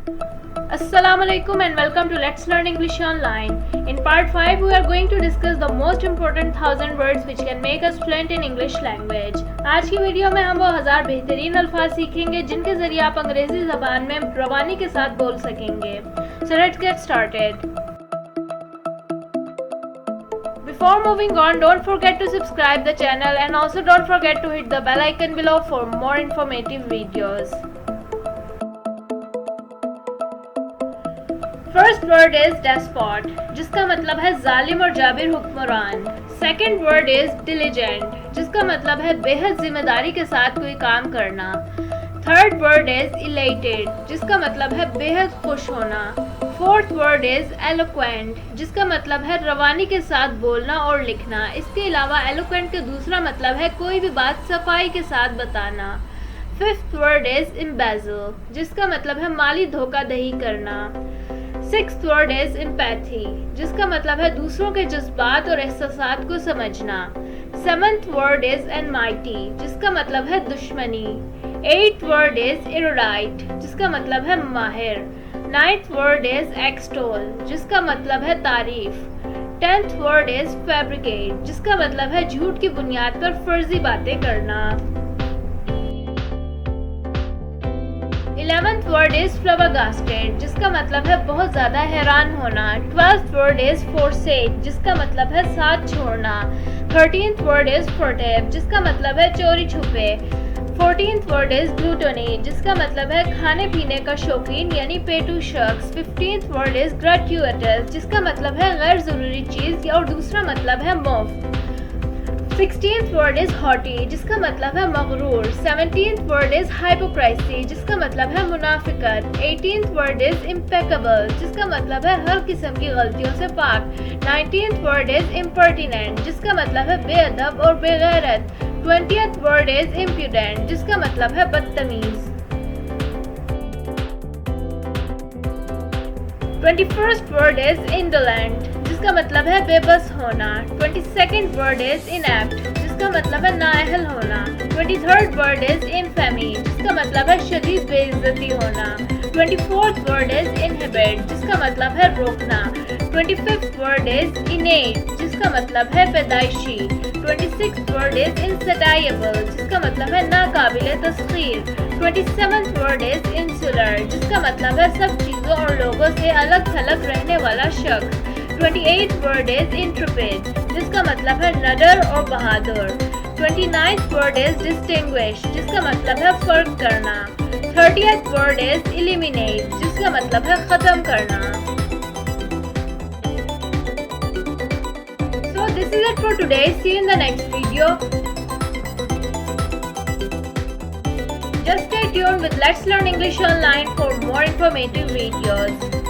Assalamu alaikum and welcome to Let's Learn English Online. In part 5 we are going to discuss the most important 1000 words which can make us fluent in English language. आज की video में हम वो 1000 बेहतरीन अल्फाज सीखेंगे जिनके जरिए आप अंग्रेजी ज़बान में रवानी के साथ बोल सकेंगे. So let's get started. Before moving on, don't forget to subscribe the channel and also don't forget to hit the bell icon below for more informative videos. First word is despot जिसका मतलब है जालिम और जाबिर हुक्मरान. Second word is diligent जिसका मतलब है बेहद जिम्मेदारी के साथ कोई काम करना. थर्ड वर्ड इज इलेटेड जिसका मतलब है बेहद खुश होना. फोर्थ वर्ड इज एलोक्वेंट जिसका मतलब है रवानी के साथ बोलना और लिखना. इसके अलावा एलोक्वेंट का दूसरा मतलब है कोई भी बात सफाई के साथ बताना. फिफ्थ वर्ड इज एम्बेज़ल जिसका मतलब है माली धोखाधड़ी करना. सिक्स्थ वर्ड इज एम्पैथी जिसका मतलब है दूसरों के जज्बात और एहसासात को समझना. सेवंथ वर्ड इज एनमाइटी जिसका मतलब है दुश्मनी. एट्थ वर्ड इज एरोडाइट जिसका मतलब है माहिर. नाइन्थ वर्ड इज एक्सटोल जिसका मतलब है तारीफ. टेंथ वर्ड इज फैब्रिकेट जिसका मतलब है झूठ की बुनियाद पर फर्जी बातें करना. 11th वर्ड इज फ्लबरगास्टेड जिसका मतलब है बहुत ज़्यादा हैरान होना. 12th वर्ड इज फोरसेक जिसका मतलब है साथ छोड़ना. 13th वर्ड इज फोर्टेब जिसका मतलब है चोरी छुपे. 14th वर्ड इज ग्लूटनी जिसका मतलब है खाने पीने का शौकीन यानी पेटू शख्स. 15th वर्ड इज ग्रेट्यूटस जिसका मतलब है गैर ज़रूरी चीज़ और दूसरा मतलब है मुफ्त. 16th वर्ड इज हॉटी जिसका मतलब है मगरूर. 17th वर्ड इज हाइपोक्रासी जिसका मतलब है मुनाफिकत. 18th वर्ड इज इम्पेकेबल जिसका मतलब है हर किस्म की गलतियों से पाक. 19th वर्ड इज इम्पर्टिनेंट जिसका मतलब है बेअदब और बेगैरत. 20th वर्ड इज इम्प्यूडेंट जिसका मतलब है बदतमीज. 21st वर्ड इज इंडोलेंट जिसका मतलब है बेबस होना. 22nd वर्ड इज इनएप्ट जिसका मतलब है नाअहल होना. 23rd वर्ड इज इनफेमी जिसका मतलब है शदीद बेइज्जती होना. 24th वर्ड इज इनहिबिट जिसका मतलब है रोकना. 25th वर्ड इज इनेट जिसका मतलब है पैदाइशी. 26th वर्ड इज इनसटाइबल जिसका मतलब है नाकाबिले तस्खीर. 27th वर्ड इज इंसुलर जिसका मतलब है सब चीज़ों और लोगों से अलग थलग रहने वाला शख्स. 28th वर्ड इज इंट्रपिड जिसका मतलब है नडर और बहादुर. 29th वर्ड इज डिस्टिंग्विश जिसका मतलब है फर्क करना. 30th वर्ड इज एलिमिनेट जिसका मतलब है खत्म करना. So this is it for today. See you in the next video. Just stay tuned with Let's Learn English Online for more informative videos.